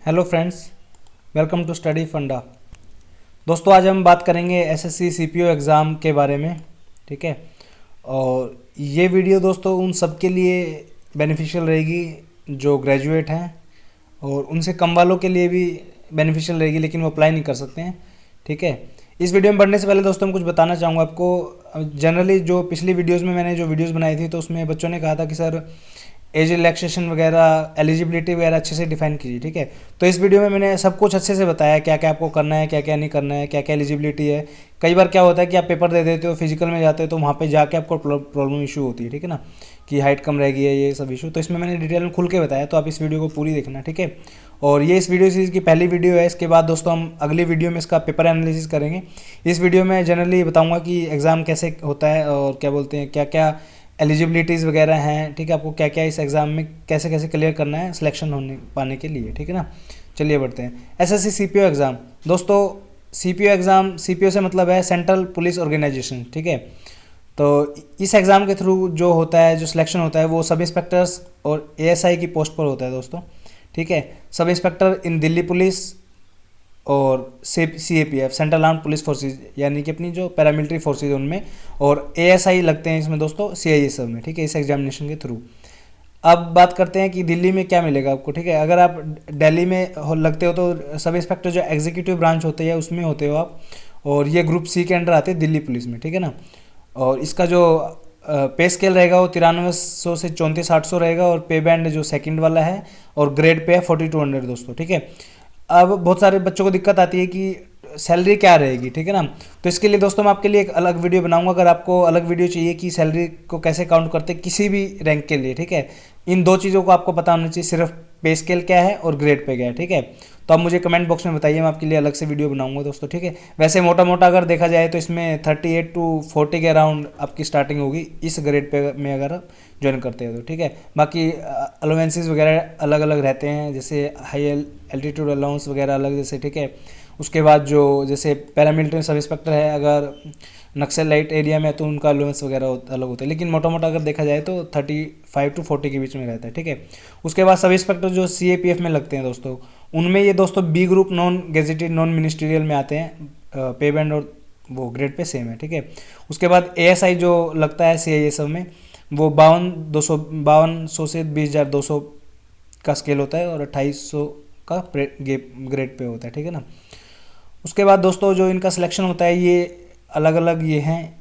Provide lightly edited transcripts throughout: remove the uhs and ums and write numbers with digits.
Hello friends, welcome to study funda. दोस्तों आज हम बात करेंगे एसएससी सीपीओ एग्ज़ाम के बारे में। ठीक है, और ये वीडियो दोस्तों उन सब के लिए बेनिफिशियल रहेगी जो ग्रेजुएट हैं, और उनसे कम वालों के लिए भी बेनिफिशियल रहेगी, लेकिन वो अप्लाई नहीं कर सकते हैं। ठीक है, इस वीडियो में बढ़ने से पहले दोस्तों मैं कुछ बताना चाहूँगा आपको। जनरली जो पिछली वीडियोज़ में मैंने जो वीडियोज़ बनाई थी तो उसमें बच्चों ने कहा था कि सर एज रिलैक्सेशन वगैरह, एलिजिबिलिटी वगैरह अच्छे से डिफाइन कीजिए। ठीक है, तो इस वीडियो में मैंने सब कुछ अच्छे से बताया, क्या क्या आपको करना है, क्या क्या नहीं करना है, क्या क्या एलिजिबिलिटी है। कई बार क्या होता है कि आप पेपर दे देते हो, फिजिकल में जाते हो, तो वहाँ पे जाके आपको प्रॉब्लम इशू होती है। ठीक है ना, कि हाइट कम रह गई है, ये सब इशू। तो इसमें मैंने डिटेल में खुल के बताया, तो आप इस वीडियो को पूरी देखना। ठीक है, और ये इस वीडियो सीरीज़ की पहली वीडियो है। इसके बाद दोस्तों हम अगली वीडियो में इसका पेपर एनालिसिस करेंगे। इस वीडियो में जनरली बताऊँगा कि एग्ज़ाम कैसे होता है और क्या बोलते हैं, क्या क्या एलिजिबिलिटीज़ वगैरह हैं। ठीक है, आपको क्या क्या इस एग्ज़ाम में कैसे कैसे क्लियर करना है सिलेक्शन होने पाने के लिए। ठीक है ना, चलिए बढ़ते हैं। एसएससी सीपीओ एग्ज़ाम दोस्तों, सीपीओ एग्ज़ाम, सीपीओ से मतलब है सेंट्रल पुलिस ऑर्गेनाइजेशन। ठीक है, तो इस एग्ज़ाम के थ्रू जो होता है, जो सिलेक्शन होता है, वो सब इंस्पेक्टर्स और एएसआई की पोस्ट पर होता है दोस्तों। ठीक है, सब इंस्पेक्टर इन दिल्ली पुलिस और CAPF, central armed police forces, यानी कि अपनी जो पैरामिलिट्री फोर्सेज उनमें, और एएसआई लगते हैं इसमें दोस्तों सीआईएसएफ में। ठीक है, इस एग्जामिनेशन के थ्रू। अब बात करते हैं कि दिल्ली में क्या मिलेगा आपको। ठीक है, अगर आप दिल्ली में लगते हो तो सब इंस्पेक्टर जो एग्जीक्यूटिव ब्रांच होते हैं उसमें होते हो आप, और ये ग्रुप सी के अंडर आते हैं दिल्ली पुलिस में। ठीक है ना, और इसका जो पे स्केल रहेगा वो 9300 से 3400 रहेगा, और पे बैंड जो सेकंड वाला है, और ग्रेड पे है 4200 दोस्तों। ठीक है, अब बहुत सारे बच्चों को दिक्कत आती है कि सैलरी क्या रहेगी। ठीक है ना, तो इसके लिए दोस्तों मैं आपके लिए एक अलग वीडियो बनाऊंगा। अगर आपको अलग वीडियो चाहिए कि सैलरी को कैसे काउंट करते हैं किसी भी रैंक के लिए, ठीक है, इन दो चीज़ों को आपको पता होना चाहिए, सिर्फ पे स्केल क्या है और ग्रेड पे क्या है। ठीक है, तो आप मुझे कमेंट बॉक्स में बताइए, मैं आपके लिए अलग से वीडियो बनाऊंगा दोस्तों। ठीक है, वैसे मोटा मोटा अगर देखा जाए तो इसमें 38 टू 40 के अराउंड आपकी स्टार्टिंग होगी इस ग्रेड पे में अगर आप ज्वाइन करते हो तो। ठीक है, बाकी अलाउंसेस वगैरह अलग अलग रहते हैं, जैसे हाई एल्टीट्यूड अलाउंस वगैरह अलग जैसे। ठीक है, उसके बाद जो जैसे पैरामिलिट्री सब इंस्पेक्टर है, अगर नक्सल लाइट एरिया में तो उनका अलाउंस वगैरह अलग होता है, लेकिन मोटा मोटा अगर देखा जाए तो 35 टू 40 के बीच में रहता है। ठीक है, उसके बाद सब इंस्पेक्टर जो सीएपीएफ में लगते हैं दोस्तों, उनमें ये दोस्तों B group non gazetted non ministerial में आते हैं। पे बैंड और वो ग्रेड पे सेम है। ठीक है, उसके बाद एएसआई जो लगता है सीआईएसएफ में, वो 5200 से 20,200 का स्केल होता है, और 2800 का ग्रेड पे होता है। ठीक है ना, उसके बाद दोस्तों जो इनका सिलेक्शन होता है, ये अलग अलग ये हैं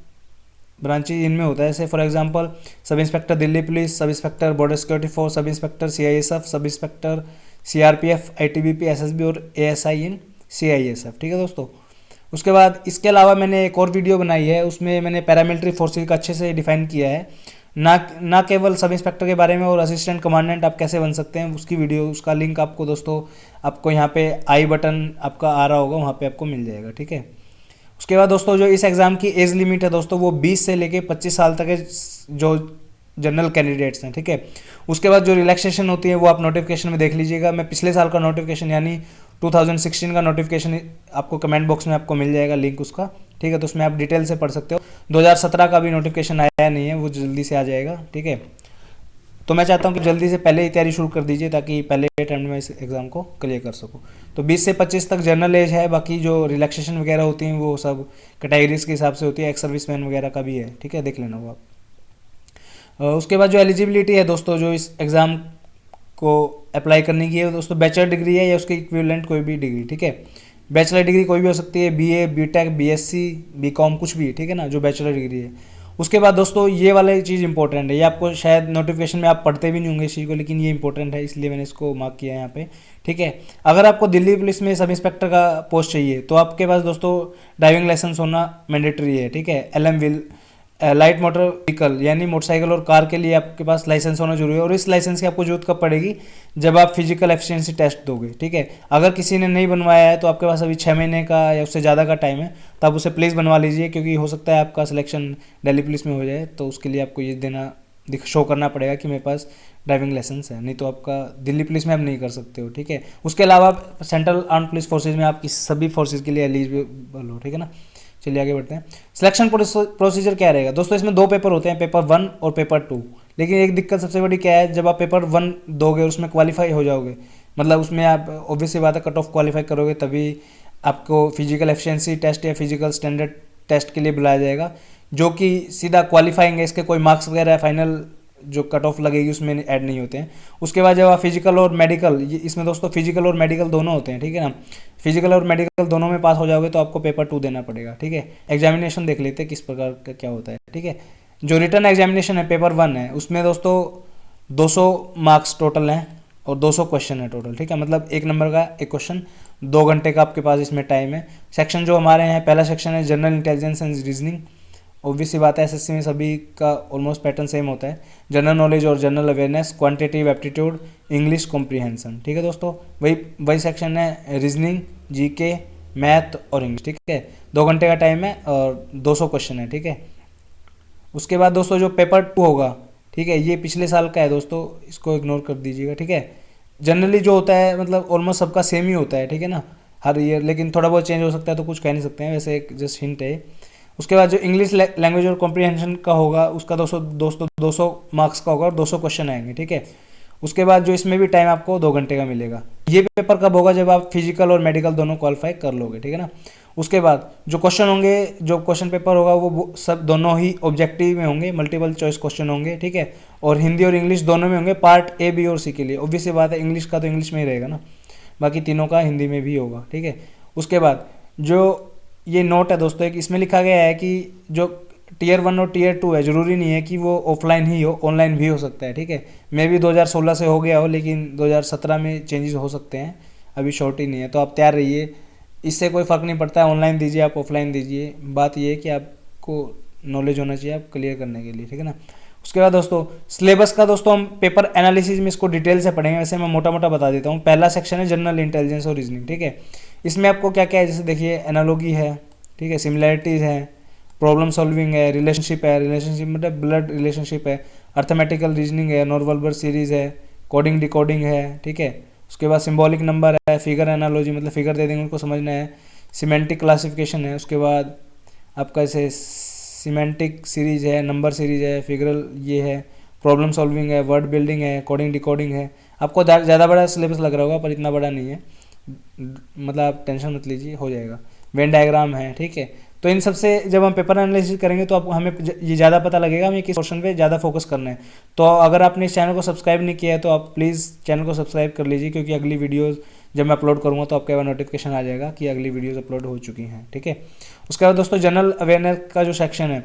ब्रांचेज इनमें होता है। जैसे for example sub inspector Delhi police, sub inspector border security force, sub inspector CISF, sub inspector CRPF, ITBP, SSB और एएसआई इन सीआईएसएफ। ठीक है दोस्तों, उसके बाद इसके अलावा मैंने एक और वीडियो बनाई है, उसमें मैंने पैरामिलिट्री फोर्सेज का अच्छे से डिफाइन किया है, ना केवल सब इंस्पेक्टर के बारे में, और असिस्टेंट कमांडेंट आप कैसे बन सकते हैं उसकी वीडियो, उसका लिंक आपको दोस्तों आपको यहाँ पे आई बटन आपका आ रहा होगा, वहाँ पे आपको मिल जाएगा। ठीक है, उसके बाद दोस्तों जो इस एग्ज़ाम की एज लिमिट है दोस्तों, वो 20 से लेके 25 साल तक है जो जनरल कैंडिडेट्स हैं। ठीक है, उसके बाद जो रिलैक्सेशन होती है वो आप नोटिफिकेशन में देख लीजिएगा। मैं पिछले साल का नोटिफिकेशन यानी 2016 का नोटिफिकेशन आपको कमेंट बॉक्स में आपको मिल जाएगा लिंक उसका। ठीक है, तो उसमें आप डिटेल से पढ़ सकते हो। 2017 का भी नोटिफिकेशन आया नहीं है, वो जल्दी से आ जाएगा। ठीक है, तो मैं चाहता हूँ कि जल्दी से पहले ही तैयारी शुरू कर दीजिए, ताकि पहले अटेम्प्ट में इस एग्ज़ाम को क्लियर कर सकूँ। तो 20 से 25 तक जनरल एज है, बाकी जो रिलैक्सेशन वगैरह होती हैं वो सब कैटेगरीज के हिसाब से होती है, एक्स सर्विस मैन वगैरह का भी है। ठीक है, देख लेना वो आप। उसके बाद जो एलिजिबिलिटी है दोस्तों, जो इस एग्ज़ाम को अप्लाई करने की है दोस्तों, बैचलर डिग्री है या उसके इक्विवेलेंट कोई भी डिग्री। ठीक है, बैचलर डिग्री कोई भी हो सकती है, बीए, बीटेक, बीएससी, बीकॉम, कुछ भी। ठीक है ना, जो बैचलर डिग्री है। उसके बाद दोस्तों ये वाला चीज़ इंपॉर्टेंट है, ये आपको शायद नोटिफिकेशन में आप पढ़ते भी नहीं होंगे इस चीज़ को, लेकिन ये इंपॉर्टेंट है, इसलिए मैंने इसको मार्क किया है यहाँ पे। ठीक है, अगर आपको दिल्ली पुलिस में सब इंस्पेक्टर का पोस्ट चाहिए तो आपके पास दोस्तों ड्राइविंग लाइसेंस होना मैंडेटरी है। ठीक है, LM wheel light motor vehicle यानी मोटरसाइकिल और कार के लिए आपके पास लाइसेंस होना जरूरी है, और इस लाइसेंस की आपको जरूरत कब पड़ेगी, जब आप फिजिकल एफिशिएंसी टेस्ट दोगे। ठीक है, अगर किसी ने नहीं बनवाया है तो आपके पास अभी 6 महीने का या उससे ज़्यादा का टाइम है, तो आप उसे प्लीज़ बनवा लीजिए, क्योंकि हो सकता है आपका सिलेक्शन दिल्ली पुलिस में हो जाए, तो उसके लिए आपको ये शो करना पड़ेगा कि मेरे पास ड्राइविंग लाइसेंस है, नहीं तो आपका दिल्ली पुलिस में आप नहीं कर सकते हो। ठीक है, उसके अलावा सेंट्रल आर्म पुलिस फोर्सेज में आप इस सभी फोर्सेज के लिए एलिजिबल हो। ठीक है ना, चलिए आगे बढ़ते हैं। सिलेक्शन प्रोसीजर क्या रहेगा दोस्तों, इसमें 2 पेपर होते हैं, पेपर 1 और पेपर 2। लेकिन एक दिक्कत सबसे बड़ी क्या है, जब आप पेपर 1 दोगे और उसमें क्वालिफाई हो जाओगे, मतलब उसमें आप ऑब्वियस सी बात है कट ऑफ क्वालिफाई करोगे तभी आपको फिजिकल एफिशिएंसी टेस्ट या फिजिकल स्टैंडर्ड टेस्ट के लिए बुलाया जाएगा, जो कि सीधा क्वालिफाइंग है, इसके कोई मार्क्स वगैरह फाइनल जो कट ऑफ लगेगी उसमें ऐड नहीं होते हैं। उसके बाद जब आप फिजिकल और मेडिकल, इसमें दोस्तों फिजिकल और मेडिकल दोनों होते हैं, ठीक है ना। फिजिकल और मेडिकल दोनों में पास हो जाओगे तो आपको पेपर 2 देना पड़ेगा, ठीक है। एग्जामिनेशन देख लेते हैं किस प्रकार का क्या होता है, ठीक है। जो रिटर्न एग्जामिनेशन है पेपर 1 है, उसमें दोस्तों 200 मार्क्स टोटल हैं और 200 क्वेश्चन है टोटल, ठीक है। मतलब 1 नंबर का 1 क्वेश्चन, 2 घंटे का आपके पास इसमें टाइम है। सेक्शन जो हमारे हैं, पहला सेक्शन है general intelligence and reasoning. Obvious सी बात है एसएससी में सभी का ऑलमोस्ट पैटर्न सेम होता है। जनरल नॉलेज और general awareness, quantitative aptitude, English comprehension, ठीक है दोस्तों। वही सेक्शन है रीजनिंग, जीके, मैथ और इंग्लिश, ठीक है। 2 घंटे का टाइम है और 200 क्वेश्चन है, ठीक है। उसके बाद दोस्तों जो पेपर 2 होगा, ठीक है, ये पिछले साल का है दोस्तों, इसको इग्नोर कर दीजिएगा, ठीक है। जनरली जो होता है मतलब ऑलमोस्ट सबका सेम ही होता है, ठीक है ना, हर ईयर, लेकिन थोड़ा बहुत चेंज हो सकता है तो कुछ कह नहीं सकते हैं, वैसे एक जस्ट हिंट है। उसके बाद जो इंग्लिश लैंग्वेज और कॉम्प्रीहेंशन का होगा उसका 200 मार्क्स का होगा और 200 क्वेश्चन आएंगे, ठीक है। उसके बाद जो इसमें भी टाइम आपको 2 घंटे का मिलेगा। ये पेपर कब होगा, जब आप फिजिकल और मेडिकल दोनों क्वालिफाई कर लोगे, ठीक है ना। उसके बाद जो क्वेश्चन होंगे, जो क्वेश्चन पेपर होगा वो सब दोनों ही ऑब्जेक्टिव में होंगे, मल्टीपल चॉइस क्वेश्चन होंगे, ठीक है। और हिंदी और इंग्लिश दोनों में होंगे, पार्ट ए, बी और सी के लिए। ऑब्वियस सी बात है इंग्लिश का तो इंग्लिश में ही रहेगा ना, बाकी तीनों का हिंदी में भी होगा, ठीक है। उसके बाद जो ये नोट है दोस्तों, एक इसमें लिखा गया है कि जो टीयर 1 और टीयर 2 है, ज़रूरी नहीं है कि वो ऑफलाइन ही हो, ऑनलाइन भी हो सकता है, ठीक है। मे भी 2016 से हो गया हो, लेकिन 2017 में चेंजेस हो सकते हैं, अभी शॉर्ट ही नहीं है, तो आप तैयार रहिए, इससे कोई फ़र्क नहीं पड़ता है, ऑनलाइन दीजिए आप ऑफलाइन दीजिए, बात ये है कि आपको नॉलेज होना चाहिए आप क्लियर करने के लिए, ठीक है ना। उसके बाद दोस्तों सिलेबस का, दोस्तों हम पेपर एनालिसिस में इसको डिटेल से पढ़ेंगे, वैसे मैं मोटा मोटा बता देता हूँ। पहला सेक्शन है जनरल इंटेलिजेंस और रीजनिंग, ठीक है। इसमें आपको क्या क्या है, जैसे देखिए एनालॉगी है, ठीक है, सिमिलैरिटीज़ है, प्रॉब्लम सॉल्विंग है, रिलेशनशिप है, रिलेशनशिप मतलब ब्लड रिलेशनशिप है, अर्थमेटिकल रीजनिंग है, नॉर्वल्बर सीरीज़ है, कोडिंग डिकोडिंग है, ठीक है। उसके बाद सिंबॉलिक नंबर है, फिगर एनालॉजी मतलब फिगर दे देंगे उनको समझना है, सिमेंटिक क्लासिफिकेशन है। उसके बाद आपका ऐसे सिमेंटिक सीरीज है, नंबर सीरीज है, फिगरल ये है, प्रॉब्लम सॉल्विंग है, वर्ड बिल्डिंग है, कोडिंग डिकोडिंग है। आपको ज़्यादा बड़ा सिलेबस लग रहा होगा पर इतना बड़ा नहीं है, मतलब आप टेंशन मत लीजिए, हो जाएगा। वेन डायग्राम है, ठीक है। तो इन सबसे जब हम पेपर एनालिसिस करेंगे तो आप हमें ये ज़्यादा पता लगेगा हमें किस क्वेश्चन पे ज़्यादा फोकस करना है। तो अगर आपने इस चैनल को सब्सक्राइब नहीं किया है तो आप प्लीज़ चैनल को सब्सक्राइब कर लीजिए, क्योंकि अगली वीडियोज़ जब मैं अपलोड करूँगा तो आपके पास नोटिफिकेशन आ जाएगा कि अगली वीडियोज़ अपलोड हो चुकी हैं, ठीक है। उसके बाद दोस्तों जनरल अवेयरनेस का जो सेक्शन है,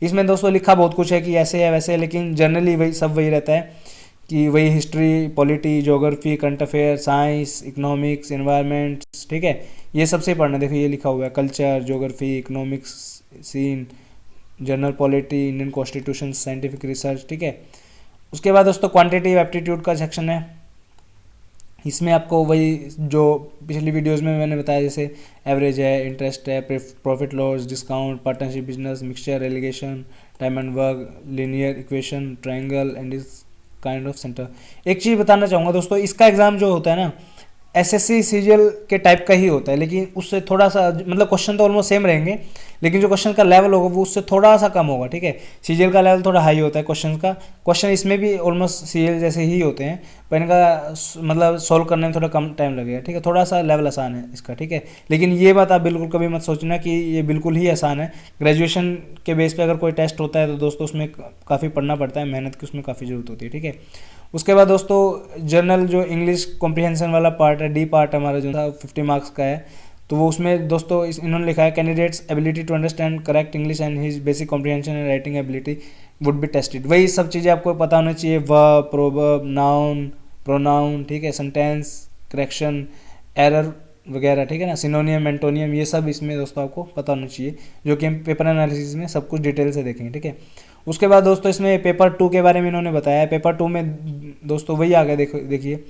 इसमें दोस्तों लिखा बहुत कुछ है कि ऐसे है वैसे है, लेकिन जनरली वही रहता है कि वही history, polity, geography, current affair, science, economics, environments, ठीक है, ये सबसे पढ़ना। देखो ये लिखा हुआ है culture, geography, economics, scene, general polity, Indian constitution, scientific research, ठीक है। उसके बाद दोस्तों क्वांटिटेटिव एप्टीट्यूड का सेक्शन है, इसमें आपको वही जो पिछली वीडियोस में मैंने बताया, जैसे एवरेज है, इंटरेस्ट है, profit loss, discount, partnership business, mixture, alligation, time and work, linear equation, triangle and इस काइंड ऑफ सेंटर। एक चीज़ बताना चाहूँगा दोस्तों, इसका एग्ज़ाम जो होता है ना एसएससी सीजीएल के टाइप का ही होता है, लेकिन उससे थोड़ा सा मतलब क्वेश्चन तो ऑलमोस्ट सेम रहेंगे, लेकिन जो क्वेश्चन का लेवल होगा वो उससे थोड़ा सा कम होगा, ठीक है। सीजीएल का लेवल थोड़ा हाई होता है क्वेश्चन का, क्वेश्चन इसमें भी ऑलमोस्ट सीजीएल जैसे ही होते हैं, पर इनका मतलब सॉल्व करने में थोड़ा कम टाइम लगेगा, ठीक है। थोड़ा सा लेवल आसान है इसका, ठीक है। लेकिन ये बात आप बिल्कुल कभी मत सोचना कि ये बिल्कुल ही आसान है। ग्रेजुएशन के बेस पे अगर कोई टेस्ट होता है तो दोस्तों उसमें काफ़ी पढ़ना पड़ता है, मेहनत की उसमें काफ़ी ज़रूरत होती है, ठीक है। उसके बाद दोस्तों जनरल जो इंग्लिश कॉम्प्रीहेंशन वाला पार्ट है, डी पार्ट हमारा जो था 50 मार्क्स का है, तो वो उसमें दोस्तों इन्होंने लिखा है candidates ability to understand correct English and his basic comprehension and writing ability would be tested. वही सब चीज़ें आपको पता होना चाहिए, वर्ब, प्रोवर्ब, नाउन, प्रोनाउन, ठीक है, सेंटेंस, करेक्शन, एरर वगैरह, ठीक है ना, सिनोनियम, एंटोनियम, ये सब इसमें दोस्तों आपको पता होना चाहिए, जो कि हम पेपर एनालिसिस में सब कुछ डिटेल से देखेंगे, ठीक है। उसके बाद दोस्तों इसमें पेपर 2 के बारे में इन्होंने बताया है। पेपर 2 में दोस्तों वही आ गया, देखिए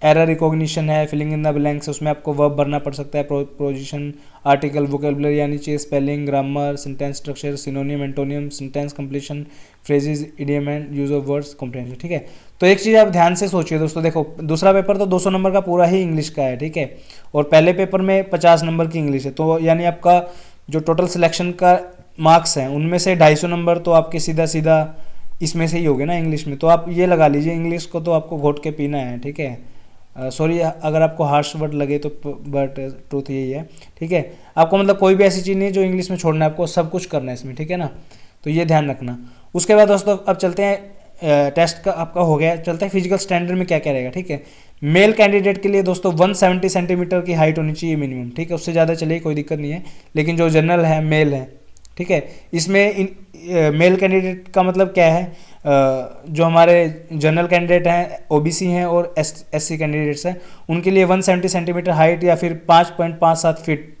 एरर रिकॉग्निशन है, फिलिंग इन द ब्लैंक्स, उसमें आपको वर्ब भरना पड़ सकता है, प्रोजिशन, आर्टिकल, वोकेबुलरी यानी चाहिए, spelling, grammar, sentence structure, सिनोनियम, antonym, sentence completion, phrases, idiom and use of words, comprehension, ठीक है। तो एक चीज़ आप ध्यान से सोचिए दोस्तों, देखो दूसरा पेपर तो 200 नंबर का पूरा ही इंग्लिश का है, ठीक है, और पहले पेपर में 50 नंबर की इंग्लिश है, तो यानी आपका जो टोटल सिलेक्शन का मार्क्स हैं उनमें से 250 नंबर तो आपके सीधा सीधा इसमें से ही हो गए ना इंग्लिश में। तो आप ये लगा लीजिए इंग्लिश को तो आपको घोट के पीना है, ठीक है, सॉरी अगर आपको हार्श वर्ड लगे तो, बट ट्रूथ यही है, ठीक है। आपको मतलब कोई भी ऐसी चीज़ नहीं है जो इंग्लिश में छोड़ना है, आपको सब कुछ करना है इसमें, ठीक है ना। तो ये ध्यान रखना। उसके बाद दोस्तों अब चलते हैं, टेस्ट का आपका हो गया, चलते हैं फिजिकल स्टैंडर्ड में क्या क्या रहेगा, ठीक है। मेल कैंडिडेट के लिए दोस्तों 170 सेंटीमीटर की हाइट होनी चाहिए मिनिमम, ठीक है। उससे ज़्यादा चलिए कोई दिक्कत नहीं है, लेकिन जो जनरल है मेल है, ठीक है। इसमें मेल कैंडिडेट का मतलब क्या है, जो हमारे जनरल कैंडिडेट हैं, ओबीसी हैं और एससी कैंडिडेट्स हैं, उनके लिए 170 सेंटीमीटर हाइट या फिर 5.57 फीट,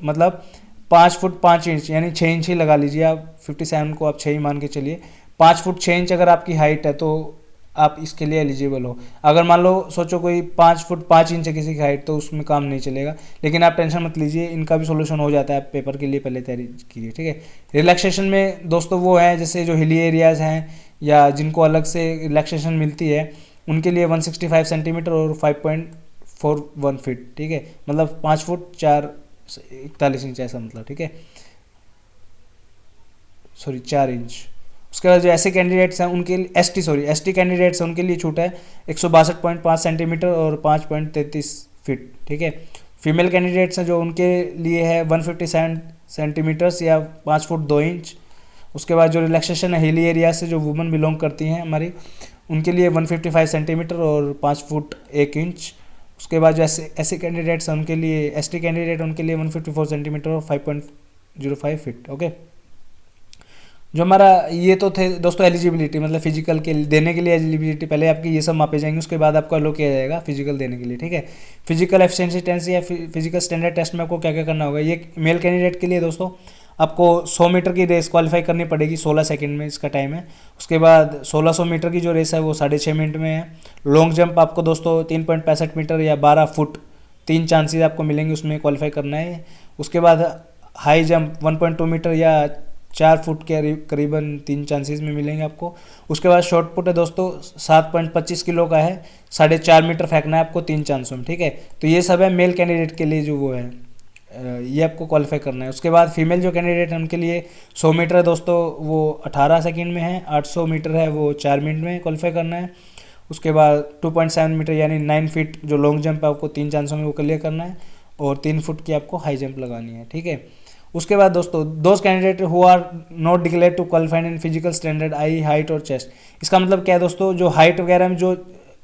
मतलब 5 फुट 5 इंच, यानी 6 इंच ही लगा लीजिए आप, 57 को आप 6 ही मान के चलिए। 5 फुट 6 इंच अगर आपकी हाइट है तो आप इसके लिए एलिजिबल हो। अगर मान लो सोचो कोई 5 फुट 5 इंच है किसी की हाइट, तो उसमें काम नहीं चलेगा, लेकिन आप टेंशन मत लीजिए, इनका भी सोल्यूशन हो जाता है, आप पेपर के लिए पहले तैयारी कीजिए, ठीक है। रिलैक्सेशन में दोस्तों वो है जैसे जो हिली एरियाज़ हैं या जिनको अलग से रिलैक्सेशन मिलती है, उनके लिए 165 सेंटीमीटर और 5.41 फीट, ठीक है, मतलब 5 फुट 41 इंच ऐसा मतलब, ठीक है, सॉरी 4 इंच। उसके बाद जो ऐसे कैंडिडेट्स हैं उनके लिए एसटी कैंडिडेट्स हैं उनके लिए छूट है 162.5 सेंटीमीटर और 5.33 फीट, ठीक है। फीमेल कैंडिडेट्स हैं जो उनके लिए है 157 सेंटीमीटर्स या 5 फुट 2 इंच। उसके बाद जो रिलैक्सेशन है हिली एरिया से जो वुमेन बिलोंग करती हैं हमारी, उनके लिए 155 सेंटीमीटर और 5 फुट 1 इंच। उसके बाद जो ऐसे कैंडिडेट्स हैं उनके लिए, एसटी कैंडिडेट उनके लिए 154 सेंटीमीटर और 5.05 फीट, ओके। जो हमारा ये तो थे दोस्तों एलिजिबिलिटी, मतलब फिजिकल के देने के लिए एलिजिबिलिटी, पहले आपकी ये सब मापे जाएंगे, उसके बाद आपको अलो किया जाएगा फिजिकल देने के लिए, ठीक है। फिजिकल एफिशिएंसी टेस्ट या फिजिकल स्टैंडर्ड टेस्ट में आपको क्या क्या करना होगा। ये मेल कैंडिडेट के लिए दोस्तों आपको 100 मीटर की रेस क्वालिफाई करनी पड़ेगी, 16 सेकंड में इसका टाइम है। उसके बाद 1600 मीटर की जो रेस है वो 6.5 मिनट में है। लॉन्ग जंप आपको दोस्तों 3.65 मीटर या 12 फुट 3 चांसेस आपको मिलेंगे, उसमें क्वालिफाई करना है। उसके बाद हाई जंप 1.2 मीटर या 4 फुट के करीबन 3 चांसेस में मिलेंगे आपको। उसके बाद शॉर्ट पुट है दोस्तों 7.25 किलो का है, 4.5 मीटर फेंकना है आपको 3 चांसों में, ठीक है। तो ये सब है मेल कैंडिडेट के लिए जो वो है, ये आपको क्वालिफाई करना है। उसके बाद फीमेल जो कैंडिडेट है उनके लिए 100 मीटर है दोस्तों, वो 18 सेकंड में है। 800 मीटर है वो 4 मिनट में क्वालिफाई करना है। उसके बाद 2.7 मीटर यानी 9 फीट जो लॉन्ग जंप है आपको 3 चांसों में वो क्लियर करना है, और 3 फुट की आपको हाई जंप लगानी है, ठीक है। उसके बाद दोस्तों those candidate who are not declare to qualified in physical standard आई हाइट और चेस्ट। इसका मतलब क्या है दोस्तों, जो हाइट वगैरह में जो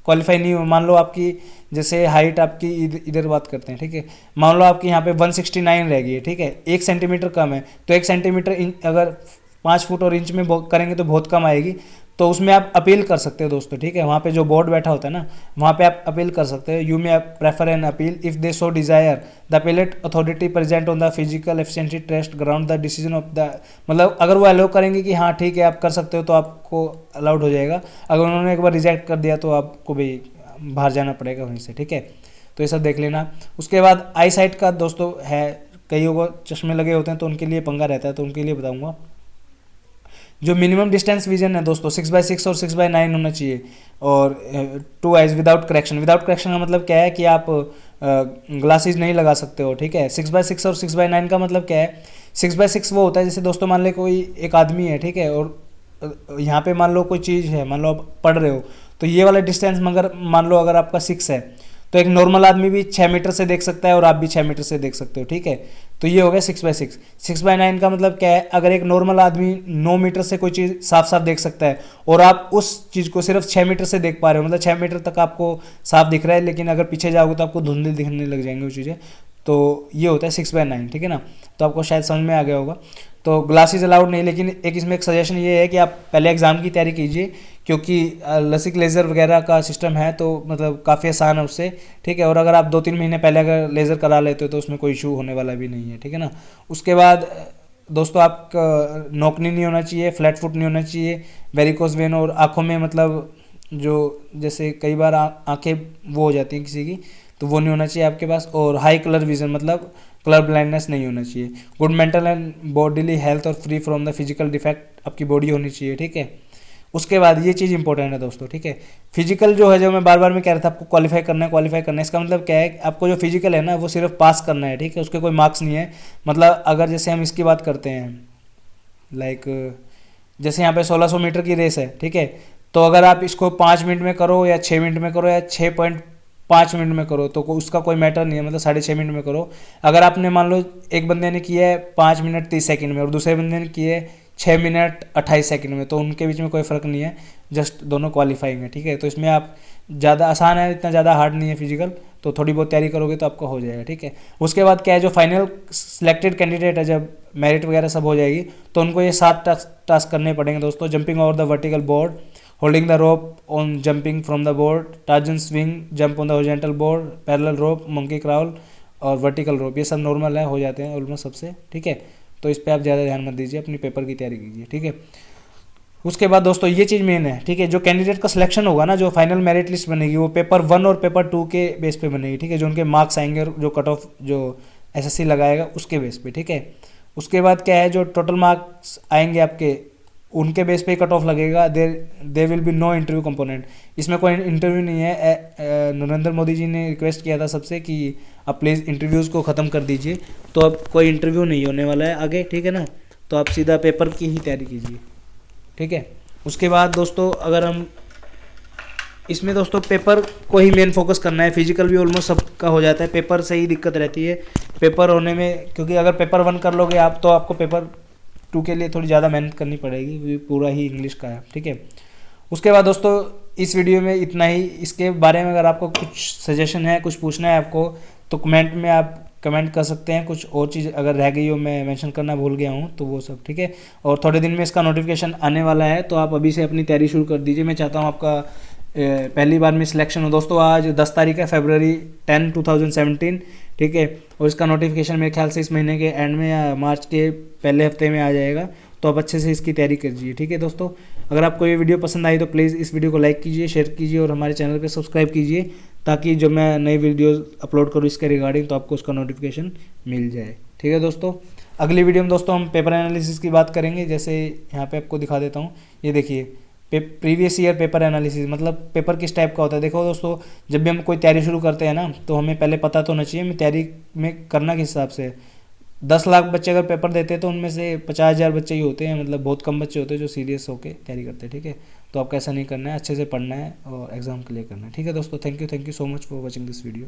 क्वालिफाई नहीं हो, मान लो आपकी जैसे हाइट आपकी इधर बात करते हैं, ठीक है, मान लो आपकी यहाँ पे 169 रह गई है, ठीक है, 1 सेंटीमीटर कम है, तो 1 सेंटीमीटर अगर 5 फुट और इंच में करेंगे तो बहुत कम आएगी, तो उसमें आप अपील कर सकते हो दोस्तों, ठीक है। वहाँ पे जो बोर्ड बैठा होता है ना, वहाँ पे आप अपील कर सकते हो। You may prefer an appeal if they so desire the appellate authority present on the physical efficiency test ground the decision of the, मतलब अगर वो अलाउ करेंगे कि हाँ ठीक है आप कर सकते हो तो आपको अलाउड हो जाएगा। अगर उन्होंने एक बार रिजेक्ट कर दिया तो आपको भी बाहर जाना पड़ेगा वहीं से, ठीक है। तो ये सब देख लेना। उसके बाद आई साइट का दोस्तों है, कईयों को चश्मे लगे होते हैं तो उनके लिए पंगा रहता है, तो उनके लिए बताऊंगा। जो मिनिमम डिस्टेंस विजन है दोस्तों 6x6 और 6x9 होना चाहिए, और 2 eyes without correction. Without correction का मतलब क्या है कि आप ग्लासेस नहीं लगा सकते हो, ठीक है। 6x6 और 6x9 का मतलब क्या है, 6x6 वो होता है जैसे दोस्तों मान ले कोई एक आदमी है, ठीक है, और यहाँ पे मान लो कोई चीज़ है, मान लो आप पढ़ रहे हो, तो ये वाला डिस्टेंस मगर मान लो अगर आपका 6 है, तो एक नॉर्मल आदमी भी 6 मीटर से देख सकता है और आप भी 6 मीटर से देख सकते हो, ठीक है। तो ये हो गया 6x6। 6x9 का मतलब क्या है, अगर एक नॉर्मल आदमी 9 मीटर से कोई चीज़ साफ साफ देख सकता है और आप उस चीज़ को सिर्फ 6 मीटर से देख पा रहे हो, मतलब 6 मीटर तक आपको साफ दिख रहा है, लेकिन अगर पीछे जाओगे तो आपको धुंधली दिखने लग जाएंगी वो चीज़ें, तो ये होता है 6x9, ठीक है ना। तो आपको शायद समझ में आ गया होगा। तो ग्लासेस अलाउड नहीं, लेकिन एक इसमें एक सजेशन ये है कि आप पहले एग्ज़ाम की तैयारी कीजिए, क्योंकि लसिक लेज़र वगैरह का सिस्टम है तो मतलब काफ़ी आसान है उससे, ठीक है। और अगर आप 2-3 महीने पहले अगर लेज़र करा लेते हो तो उसमें कोई इशू होने वाला भी नहीं है, ठीक है ना। उसके बाद दोस्तों आपका नोकनी नहीं होना चाहिए, फ्लैट फुट नहीं होना चाहिए, वेरिकोस वेन, और आँखों में मतलब जो जैसे कई बार आँखें वो हो जाती हैं किसी की, तो वो नहीं होना चाहिए आपके पास। और हाई कलर विजन मतलब कलर ब्लाइंडनेस नहीं होना चाहिए। Good mental and bodily health और free from the physical defect आपकी बॉडी होनी चाहिए, ठीक है। उसके बाद ये चीज़ इंपॉर्टेंट है दोस्तों, ठीक है। फिजिकल जो है, जो मैं बार बार में कह रहा था आपको क्वालिफाई करना है, क्वालिफाई करना है, इसका मतलब क्या है, आपको जो फिजिकल है ना वो सिर्फ पास करना है, ठीक है, उसके कोई मार्क्स नहीं है। मतलब अगर जैसे हम इसकी बात करते हैं, लाइक जैसे यहाँ पे 1600 मीटर की रेस है, ठीक है, तो अगर आप इसको 5 मिनट में करो या 6 मिनट में करो या 5 मिनट में करो तो उसका कोई मैटर नहीं है, मतलब 6.5 मिनट में करो। अगर आपने मान लो एक बंदे ने किया है 5 मिनट 30 सेकंड में और दूसरे बंदे ने किया है 6 मिनट 28 सेकंड में, तो उनके बीच में कोई फ़र्क नहीं है, जस्ट दोनों क्वालिफाइंग है, ठीक है। तो इसमें आप ज़्यादा आसान है, इतना ज़्यादा हार्ड नहीं है फिजिकल, तो थोड़ी बहुत तैयारी करोगे तो आपका हो जाएगा, ठीक है। उसके बाद क्या है, जो फाइनल सिलेक्टेड कैंडिडेट है, जब मेरिट वगैरह सब हो जाएगी तो उनको ये 7 टास्क करने पड़ेंगे दोस्तों। Jumping over the vertical board, holding the rope on jumping from the board, torsion swing, jump on the horizontal board, parallel rope, monkey crawl और वर्टिकल रोप। ये सब नॉर्मल है, हो जाते हैं ऑलमोस्ट सबसे, ठीक है। तो इस पर आप ज़्यादा ध्यान मत दीजिए, अपनी पेपर की तैयारी कीजिए, ठीक है। उसके बाद दोस्तों ये चीज़ मेन है, ठीक है, जो कैंडिडेट का सिलेक्शन होगा ना, जो फाइनल मेरिट लिस्ट बनेगी वो पेपर 1 और पेपर 2 के बेस पे बनेगी, ठीक है। जो उनके मार्क्स आएंगे, जो कट ऑफ जो एसएससी लगाएगा उसके बेस पे, ठीक है। उसके बाद क्या है, जो टोटल मार्क्स आएंगे आपके उनके बेस पे कट ऑफ लगेगा। There will be no interview component, इसमें कोई इंटरव्यू नहीं है। नरेंद्र मोदी जी ने रिक्वेस्ट किया था सबसे कि आप प्लीज़ इंटरव्यूज़ को ख़त्म कर दीजिए, तो अब कोई इंटरव्यू नहीं होने वाला है आगे, ठीक है ना। तो आप सीधा पेपर की ही तैयारी कीजिए, ठीक है। उसके बाद दोस्तों अगर हम इसमें दोस्तों पेपर को ही मेन फोकस करना है, फिजिकल भी ऑलमोस्ट सबका हो जाता है, पेपर से ही दिक्कत रहती है पेपर होने में, क्योंकि अगर पेपर 1 कर लोगे आप तो आपको पेपर 2 के लिए थोड़ी ज़्यादा मेहनत करनी पड़ेगी, क्योंकि पूरा ही इंग्लिश का है, ठीक है। उसके बाद दोस्तों इस वीडियो में इतना ही। इसके बारे में अगर आपको कुछ सजेशन है, कुछ पूछना है आपको, तो कमेंट में आप कमेंट कर सकते हैं। कुछ और चीज़ अगर रह गई हो, मैं मेंशन करना भूल गया हूँ, तो वो सब, ठीक है। और थोड़े दिन में इसका नोटिफिकेशन आने वाला है, तो आप अभी से अपनी तैयारी शुरू कर दीजिए। मैं चाहता हूँ आपका पहली बार में सिलेक्शन हो। दोस्तों आज 10 तारीख है, फरवरी 10, 2017, ठीक है। और इसका नोटिफिकेशन मेरे ख्याल से इस महीने के एंड में या मार्च के पहले हफ्ते में आ जाएगा, तो आप अच्छे से इसकी तैयारी कीजिए, ठीक है दोस्तों। अगर आपको ये वीडियो पसंद आई तो प्लीज़ इस वीडियो को लाइक कीजिए, शेयर कीजिए और हमारे चैनल पे सब्सक्राइब कीजिए, ताकि जब मैं नई वीडियोस अपलोड करूँ इसके रिगार्डिंग तो आपको उसका नोटिफिकेशन मिल जाए, ठीक है दोस्तों। अगली वीडियो में दोस्तों हम पेपर एनालिसिस की बात करेंगे। जैसे यहाँ पे आपको दिखा देता हूँ, ये देखिए प्रीवियस ईयर पेपर एनालिसिस, मतलब पेपर किस टाइप का होता है। देखो दोस्तों, जब भी हम कोई तैयारी शुरू करते हैं ना, तो हमें पहले पता तो होना चाहिए मैं तैयारी में करना किस हिसाब से। 10 लाख बच्चे अगर पेपर देते हैं तो उनमें से 50,000 बच्चे ही होते हैं, मतलब बहुत कम बच्चे होते हैं जो सीरियस होकर तैयारी करते हैं, ठीक है। तो आपको ऐसा नहीं करना है, अच्छे से पढ़ना है और एग्ज़ाम क्लियर करना है, ठीक है दोस्तों। Thank you so much for watching this video.